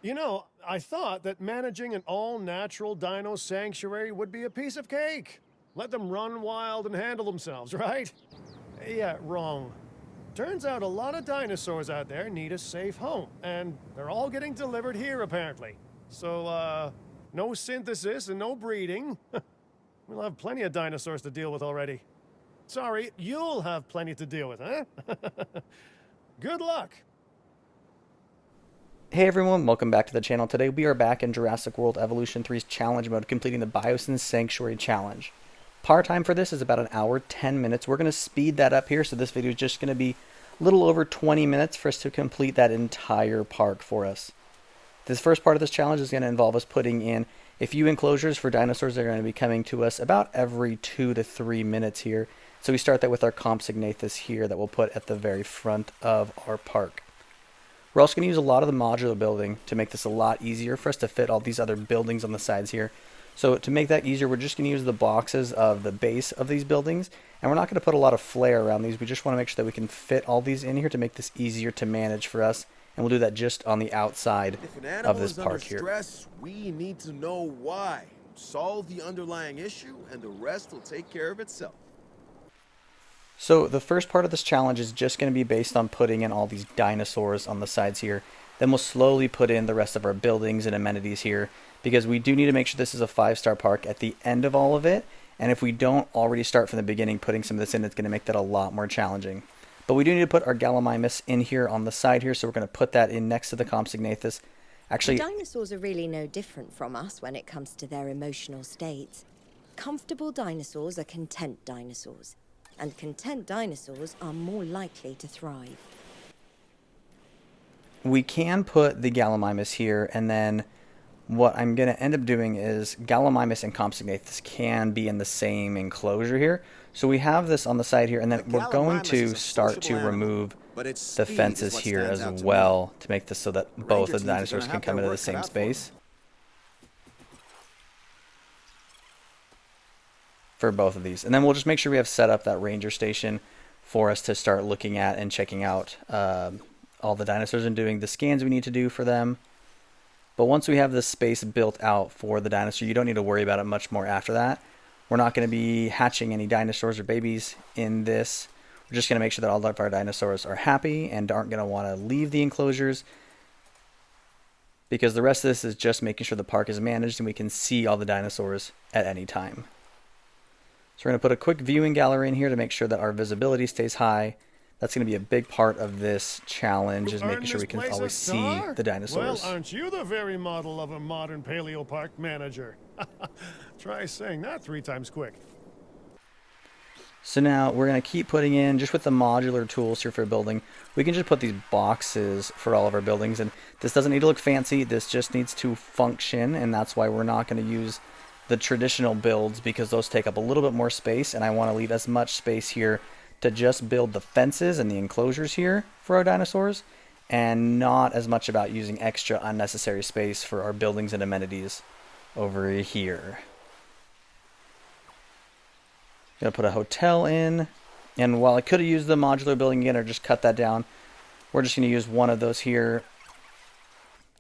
You know, I thought that managing an all-natural dino sanctuary would be a piece of cake. Let them run wild and handle themselves, right? Yeah, wrong. Turns out a lot of dinosaurs out there need a safe home, and they're all getting delivered here, apparently. So, no synthesis and no breeding. We'll have plenty of dinosaurs to deal with already. Sorry, you'll have plenty to deal with, huh? Good luck! Hey everyone, welcome back to the channel. Today we are back in Jurassic World Evolution 3's challenge mode, completing the Dolomites Sanctuary challenge. Par time for this is about an hour, 10 minutes. We're going to speed that up here, so this video is just going to be a little over 20 minutes for us to complete that entire park for us. This first part of this challenge is going to involve us putting in a few enclosures for dinosaurs that are going to be coming to us about every 2 to 3 minutes here. So we start that with our Compsognathus here that we'll put at the very front of our park. We're also going to use a lot of the modular building to make this a lot easier for us to fit all these other buildings on the sides here. So to make that easier, we're just going to use the boxes of the base of these buildings, and we're not going to put a lot of flair around these. We just want to make sure that we can fit all these in here to make this easier to manage for us, and we'll do that just on the outside of this park here. If an animal is under stress, we need to know why. Solve the underlying issue, and the rest will take care of itself. So the first part of this challenge is just going to be based on putting in all these dinosaurs on the sides here. Then we'll slowly put in the rest of our buildings and amenities here, because we do need to make sure this is a 5-star park at the end of all of it. And if we don't already start from the beginning putting some of this in, it's going to make that a lot more challenging. But we do need to put our Gallimimus in here on the side here, so we're going to put that in next to the Compsognathus. Actually, dinosaurs are really no different from us when it comes to their emotional states. Comfortable dinosaurs are content dinosaurs, and content dinosaurs are more likely to thrive. We can put the Gallimimus here, and then what I'm going to end up doing is Gallimimus and Compsognathus can be in the same enclosure here. So we have this on the side here, and then we're going to start to remove the fences here as well to make this so that both of the dinosaurs can come into the same space. For both of these. And then we'll just make sure we have set up that ranger station for us to start looking at and checking out all the dinosaurs and doing the scans we need to do for them. But once we have this space built out for the dinosaur, you don't need to worry about it much more after that. We're not going to be hatching any dinosaurs or babies in this. We're just going to make sure that all of our dinosaurs are happy and aren't going to want to leave the enclosures, because the rest of this is just making sure the park is managed and we can see all the dinosaurs at any time. So we're going to put a quick viewing gallery in here to make sure that our visibility stays high. That's going to be a big part of this challenge, is making sure we can always see the dinosaurs. Well, aren't you the very model of a modern paleo park manager? Try saying that 3 times quick. So now we're going to keep putting in, just with the modular tools here for building, we can just put these boxes for all of our buildings. And this doesn't need to look fancy. This just needs to function, and that's why we're not going to use the traditional builds, because those take up a little bit more space, and I want to leave as much space here to just build the fences and the enclosures here for our dinosaurs, and not as much about using extra unnecessary space for our buildings and amenities over here. Gonna put a hotel in, and while I could have used the modular building again or just cut that down, we're just going to use one of those here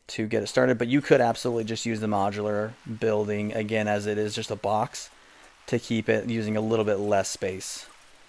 to get it started. But you could absolutely just use the modular building again, as it is just a box, to keep it using a little bit less space.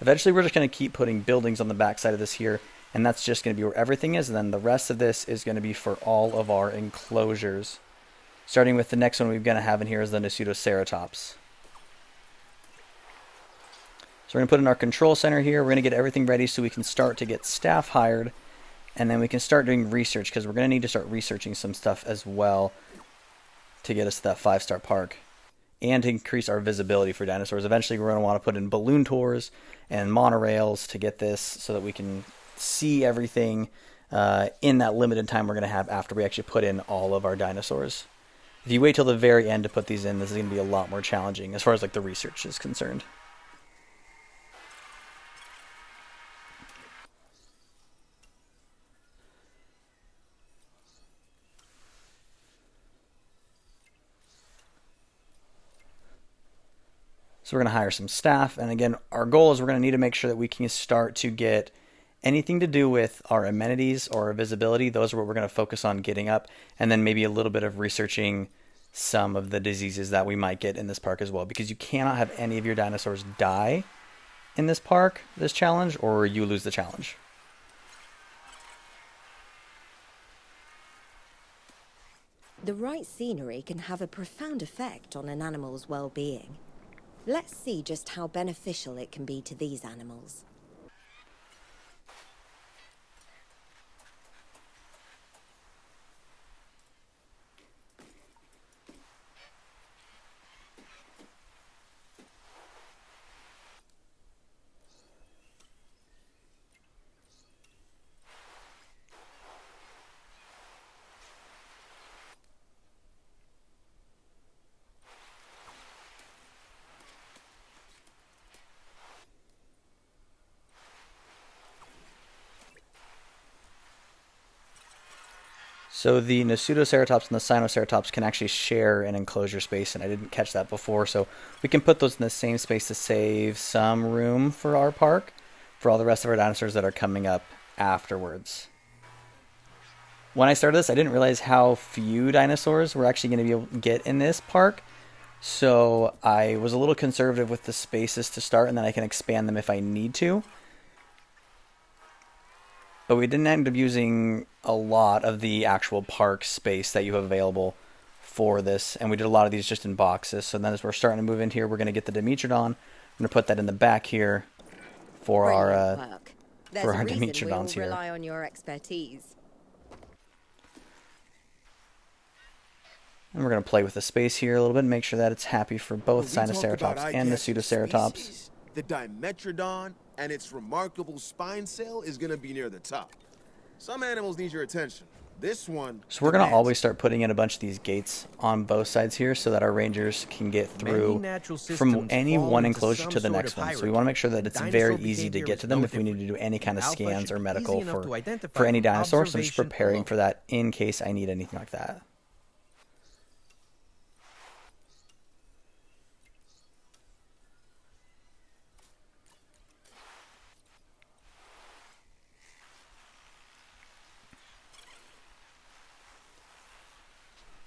Eventually we're just going to keep putting buildings on the back side of this here, and that's just going to be where everything is, and then the rest of this is going to be for all of our enclosures. Starting with the next one we're going to have in here is the Nasutoceratops. So we're going to put in our control center here. We're going to get everything ready so we can start to get staff hired, and then we can start doing research, because we're going to need to start researching some stuff as well to get us to that 5-star park and to increase our visibility for dinosaurs. Eventually we're going to want to put in balloon tours and monorails to get this so that we can see everything in that limited time we're going to have after we actually put in all of our dinosaurs. If you wait till the very end to put these in, this is going to be a lot more challenging as far as like the research is concerned. So we're going to hire some staff, and again, our goal is we're going to need to make sure that we can start to get anything to do with our amenities or our visibility, those are what we're going to focus on getting up, and then maybe a little bit of researching some of the diseases that we might get in this park as well, because you cannot have any of your dinosaurs die in this park, this challenge, or you lose the challenge. The right scenery can have a profound effect on an animal's well-being. Let's see just how beneficial it can be to these animals. So the Nasutoceratops and the Sinoceratops can actually share an enclosure space, and I didn't catch that before, so we can put those in the same space to save some room for our park, for all the rest of our dinosaurs that are coming up afterwards. When I started this, I didn't realize how few dinosaurs we're actually going to be able to get in this park, so I was a little conservative with the spaces to start, and then I can expand them if I need to. But we didn't end up using a lot of the actual park space that you have available for this, and we did a lot of these just in boxes. So then as we're starting to move in here, we're going to get the Dimetrodon. I'm going to put that in the back here for our Dimetrodons here. Rely on your expertise. And we're going to play with the space here a little bit and make sure that it's happy for both Sinoceratops and the Pseudoceratops. The Dimetrodon and its remarkable spine cell is going to be near the top. Some animals need your attention. This one... So we're going to always start putting in a bunch of these gates on both sides here so that our rangers can get through from any one enclosure to the next one. So we want to make sure that it's very easy to get to them if we need to do any kind of scans or medical for any dinosaur. So I'm just preparing for that in case I need anything like that.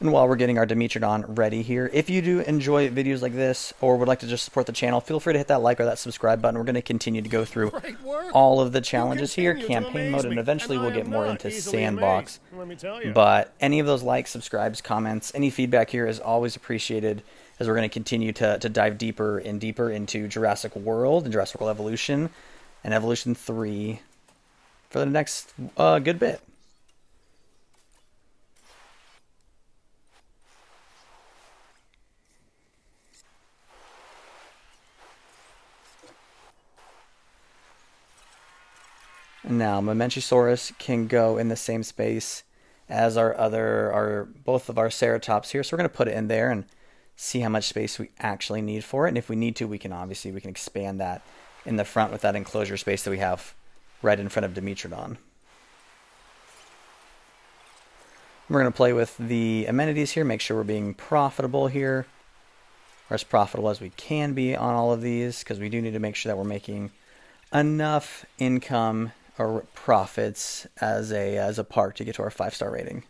And while we're getting our Dimetrodon ready here, if you do enjoy videos like this or would like to just support the channel, feel free to hit that like or that subscribe button. We're going to continue to go through all of the challenges here, campaign mode, and eventually we'll get more into sandbox. But any of those likes, subscribes, comments, any feedback here is always appreciated, as we're going to continue to dive deeper and deeper into Jurassic World and Jurassic World Evolution and Evolution 3 for the next good bit. Now, Mamenchisaurus can go in the same space as both of our Ceratops here. So we're going to put it in there and see how much space we actually need for it. And if we need to, we can expand that in the front with that enclosure space that we have right in front of Dimetrodon. We're going to play with the amenities here, make sure we're being profitable here, or as profitable as we can be on all of these, because we do need to make sure that we're making enough income or profits as a park to get to our 5-star rating.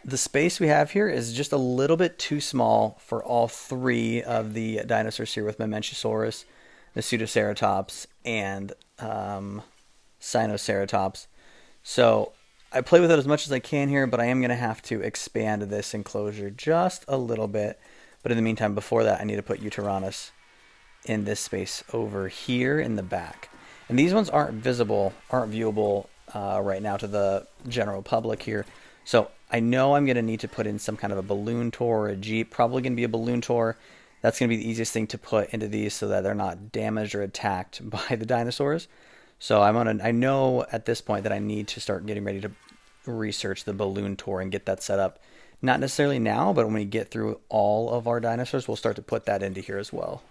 The space we have here is just a little bit too small for all three of the dinosaurs here with Mamenchisaurus, the Pseudoceratops, and Sinoceratops. So I play with it as much as I can here, but I am going to have to expand this enclosure just a little bit. But in the meantime, before that, I need to put Uteranus in this space over here in the back. And these ones aren't viewable right now to the general public here. So I know I'm going to need to put in some kind of a balloon tour or a Jeep. Probably going to be a balloon tour. That's going to be the easiest thing to put into these so that they're not damaged or attacked by the dinosaurs. So I know at this point that I need to start getting ready to research the balloon tour and get that set up. Not necessarily now, but when we get through all of our dinosaurs, we'll start to put that into here as well.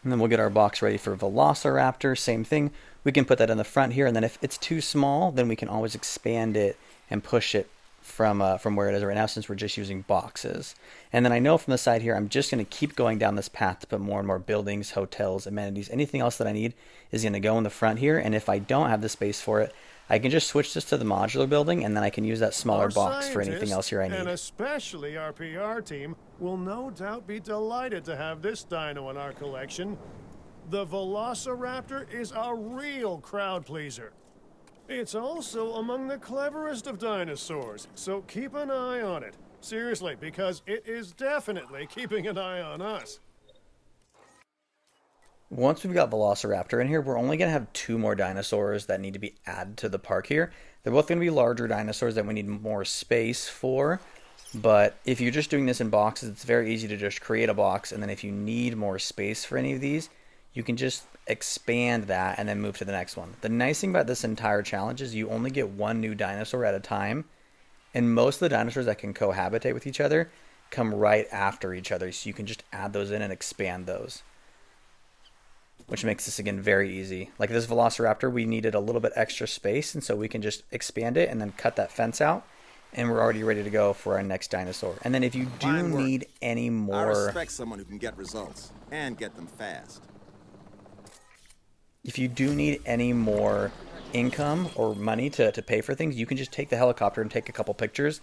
And then we'll get our box ready for Velociraptor. Same thing. We can put that in the front here, and then if it's too small, then we can always expand it and push it from where it is right now, since we're just using boxes. And then I know from the side here, I'm just going to keep going down this path to put more and more buildings, hotels, amenities, anything else that I need is going to go in the front here. And if I don't have the space for it, I can just switch this to the modular building, and then I can use that smaller Our box for anything else here I need. And especially our PR team will no doubt be delighted to have this dino in our collection. The Velociraptor is a real crowd pleaser. It's also among the cleverest of dinosaurs, so keep an eye on it. Seriously, because it is definitely keeping an eye on us. Once we've got Velociraptor in here, we're only going to have 2 more dinosaurs that need to be added to the park here. They're both going to be larger dinosaurs that we need more space for. But if you're just doing this in boxes, it's very easy to just create a box. And then if you need more space for any of these, you can just expand that and then move to the next one. The nice thing about this entire challenge is you only get 1 new dinosaur at a time. And most of the dinosaurs that can cohabitate with each other come right after each other. So you can just add those in and expand those, which makes this, again, very easy. Like this Velociraptor, we needed a little bit extra space, and so we can just expand it and then cut that fence out, and we're already ready to go for our next dinosaur. And then if you do need any more... I respect someone who can get results, and get them fast. If you do need any more income or money to pay for things, you can just take the helicopter and take a couple pictures,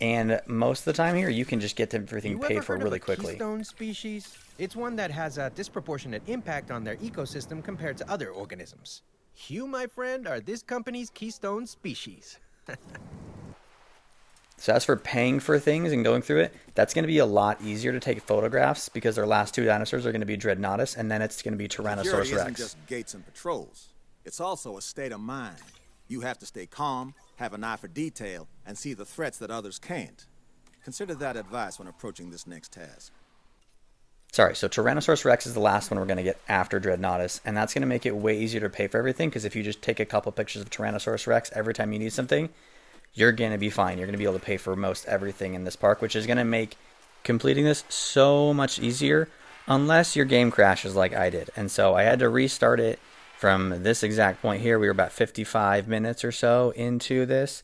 and most of the time here, you can just get everything paid for really quickly. Keystone species? It's one that has a disproportionate impact on their ecosystem compared to other organisms. You, my friend, are this company's keystone species. So as for paying for things and going through it, that's going to be a lot easier to take photographs because their last 2 dinosaurs are going to be Dreadnoughtus, and then it's going to be Tyrannosaurus Security Rex. isn't just gates and patrols. It's also a state of mind. You have to stay calm, have an eye for detail, and see the threats that others can't. Consider that advice when approaching this next task. Sorry, so Tyrannosaurus Rex is the last one we're going to get after Dreadnoughtus, and that's going to make it way easier to pay for everything, because if you just take a couple pictures of Tyrannosaurus Rex every time you need something, you're going to be fine. You're going to be able to pay for most everything in this park, which is going to make completing this so much easier, unless your game crashes like I did. And so I had to restart it from this exact point here. We were about 55 minutes or so into this,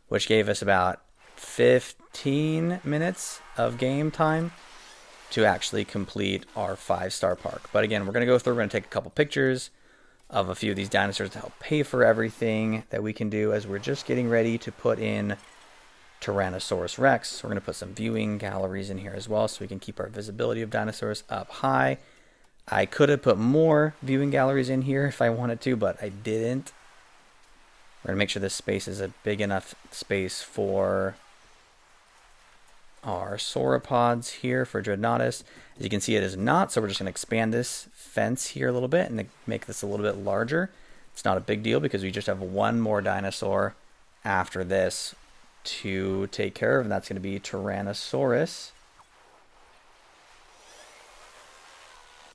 which gave us about 15 minutes of game time to actually complete our 5-star park. But again, we're going to go through, we're going to take a couple pictures of a few of these dinosaurs to help pay for everything that we can do as we're just getting ready to put in Tyrannosaurus Rex. So we're going to put some viewing galleries in here as well, so we can keep our visibility of dinosaurs up high. I could have put more viewing galleries in here if I wanted to, but I didn't. We're going to make sure this space is a big enough space for our sauropods here for Dreadnoughtus. As you can see, it is not, so we're just going to expand this fence here a little bit and make this a little bit larger. It's not a big deal because we just have 1 more dinosaur after this to take care of, and that's going to be Tyrannosaurus.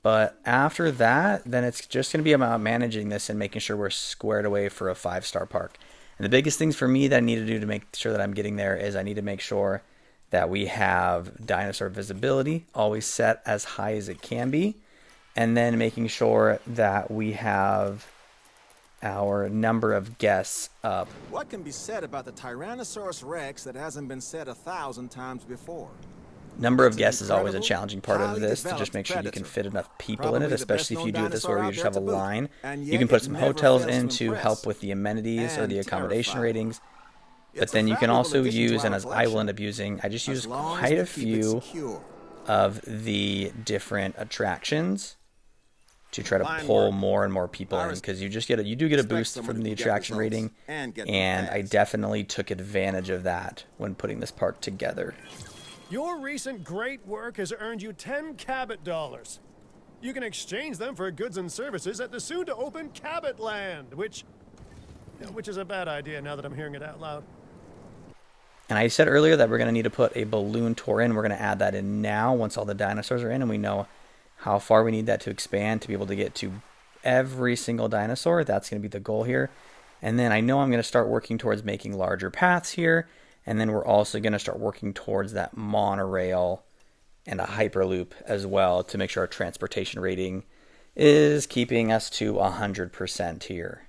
But after that, then it's just going to be about managing this and making sure we're squared away for a 5-star park. And the biggest things for me that I need to do to make sure that I'm getting there is I need to make sure that we have dinosaur visibility always set as high as it can be, and then making sure that we have our number of guests up. What can be said about the Tyrannosaurus Rex that hasn't been said 1,000 times before? Number of guests is always a challenging part of this, to just make sure you can fit enough people in it, especially if you do it this way where you just have a line. You can put some hotels in to help with the amenities or the accommodation ratings. But then you can also use, and as I will end up using, I just use quite a few of the different attractions to try to pull more and more people in, because you do get a boost from the attraction rating, and I definitely took advantage of that when putting this park together. Your recent great work has earned you 10 Cabot dollars. You can exchange them for goods and services at the soon-to-open Cabot Land, which is a bad idea now that I'm hearing it out loud. And I said earlier that we're going to need to put a balloon tour in. We're going to add that in now once all the dinosaurs are in and we know how far we need that to expand to be able to get to every single dinosaur. That's going to be the goal here. And then I know I'm going to start working towards making larger paths here. And then we're also going to start working towards that monorail and a hyperloop as well to make sure our transportation rating is keeping us to 100% here.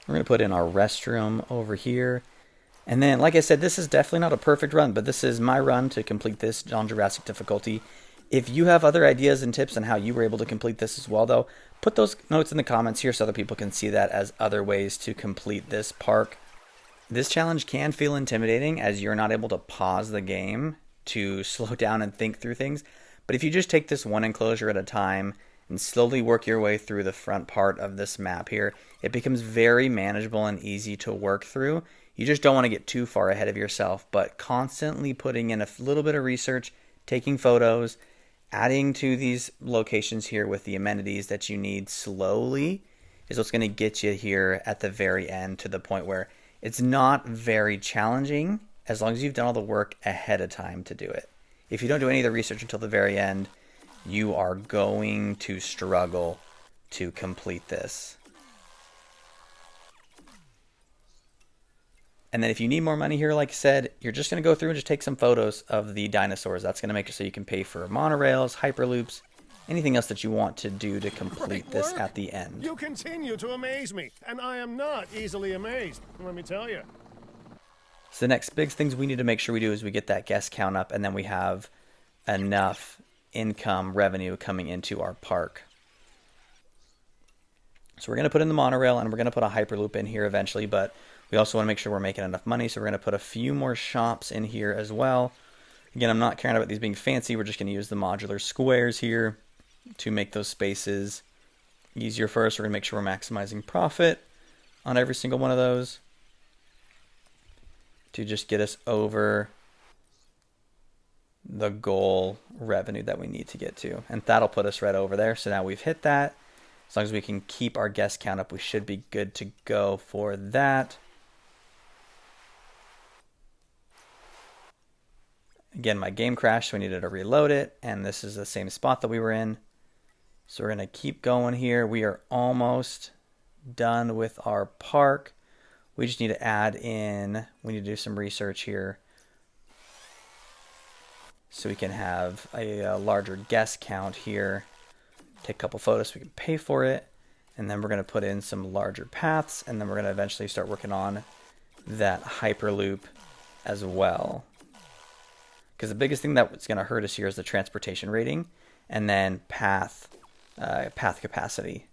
We're going to put in our restroom over here. And then, like I said, this is definitely not a perfect run, but this is my run to complete this on Jurassic Difficulty. If you have other ideas and tips on how you were able to complete this as well, though, put those notes in the comments here so other people can see that as other ways to complete this park. This challenge can feel intimidating as you're not able to pause the game to slow down and think through things. But if you just take this one enclosure at a time and slowly work your way through the front part of this map here, it becomes very manageable and easy to work through. You just don't want to get too far ahead of yourself, but constantly putting in a little bit of research, taking photos, adding to these locations here with the amenities that you need slowly is what's going to get you here at the very end to the point where it's not very challenging as long as you've done all the work ahead of time to do it. If you don't do any of the research until the very end, you are going to struggle to complete this. And then if you need more money here, like I said, you're just going to go through and just take some photos of the dinosaurs. That's going to make it so you can pay for monorails, hyperloops, anything else that you want to do to complete this at the end. You continue to amaze me, and I am not easily amazed, let me tell you. So the next big things we need to make sure we do is we get that guest count up, and then we have enough income revenue coming into our park. So we're going to put in the monorail, and we're going to put a hyperloop in here eventually, but we also want to make sure we're making enough money, so we're going to put a few more shops in here as well. Again, I'm not caring about these being fancy. We're just going to use the modular squares here to make those spaces easier for us. We're going to make sure we're maximizing profit on every single one of those to just get us over the goal revenue that we need to get to. And that'll put us right over there. So now we've hit that. As long as we can keep our guest count up, we should be good to go for that. Again, my game crashed, so we needed to reload it, and this is the same spot that we were in. So we're going to keep going here. We are almost done with our park. We just need to add in, we need to do some research here so we can have a larger guest count here. Take a couple photos so we can pay for it, and then we're going to put in some larger paths, and then we're going to eventually start working on that hyperloop as well. Because the biggest thing that's going to hurt us here is the transportation rating, and then path capacity.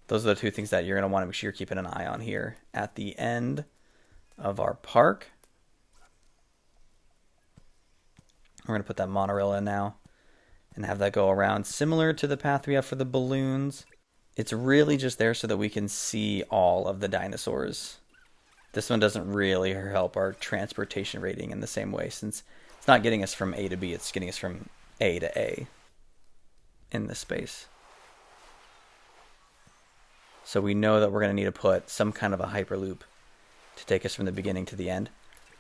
Those are the two things that you're going to want to make sure you're keeping an eye on here at the end of our park. We're going to put that monorail in now and have that go around similar to the path we have for the balloons. It's really just there so that we can see all of the dinosaurs. This one doesn't really help our transportation rating in the same way, since it's not getting us from A to B, it's getting us from A to A in this space. So we know that we're going to need to put some kind of a hyperloop to take us from the beginning to the end.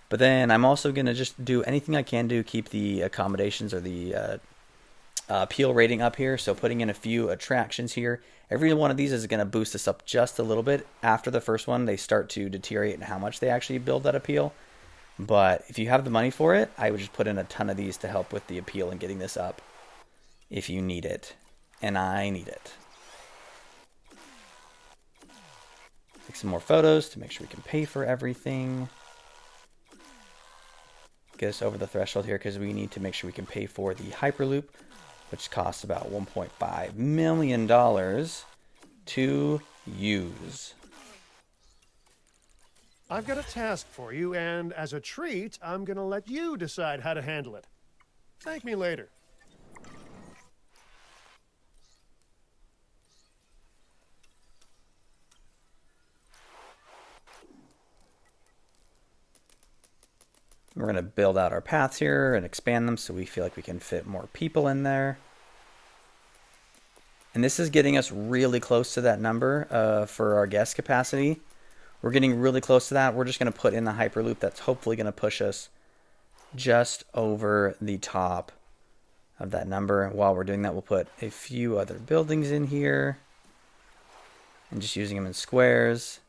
But then I'm also going to just do anything I can to keep the accommodations or the appeal rating up here. So putting in a few attractions here. Every one of these is going to boost us up just a little bit. After the first one, they start to deteriorate in how much they actually build that appeal. But if you have the money for it, I would just put in a ton of these to help with the appeal and getting this up if you need it. And I need it. Take some more photos to make sure we can pay for everything. Get us over the threshold here because we need to make sure we can pay for the Hyperloop, which costs about $1.5 million to use. I've got a task for you, and as a treat, I'm going to let you decide how to handle it. Thank me later. We're going to build out our paths here and expand them so we feel like we can fit more people in there. And this is getting us really close to that number for our guest capacity. We're getting really close to that. We're just going to put in the Hyperloop that's hopefully going to push us just over the top of that number. While we're doing that, we'll put a few other buildings in here and just using them in squares.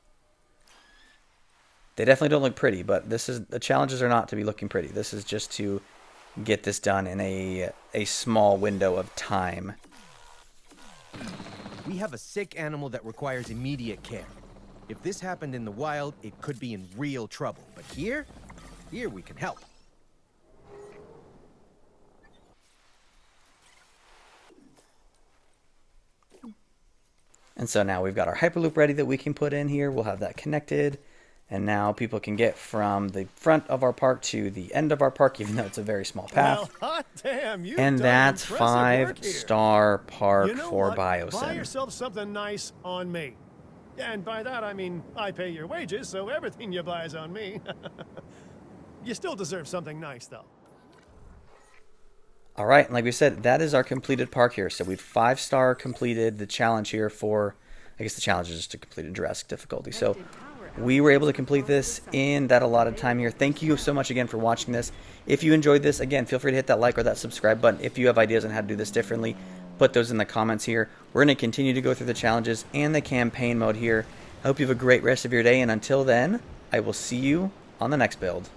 They definitely don't look pretty, but the challenges are not to be looking pretty. This is just to get this done in a small window of time. We have a sick animal that requires immediate care. If this happened in the wild, it could be in real trouble. But here we can help. And so now we've got our Hyperloop ready that we can put in here. We'll have that connected. And now people can get from the front of our park to the end of our park, even though it's a very small path. Well, hot damn, you've And done that's impressive work here. 5-star park You know for what? Buy Biosyn. yourself something nice on me. And by that, I mean I pay your wages, so everything you buy is on me. You still deserve something nice, though. All right, and like we said, that is our completed park here. So we've 5-star completed the challenge here for, I guess the challenge is just to complete a Jurassic Difficulty. So we were able to complete this in that allotted time here. Thank you so much again for watching this. If you enjoyed this, again, feel free to hit that like or that subscribe button. If you have ideas on how to do this differently, put those in the comments here. We're going to continue to go through the challenges and the campaign mode here. I hope you have a great rest of your day, and until then, I will see you on the next build.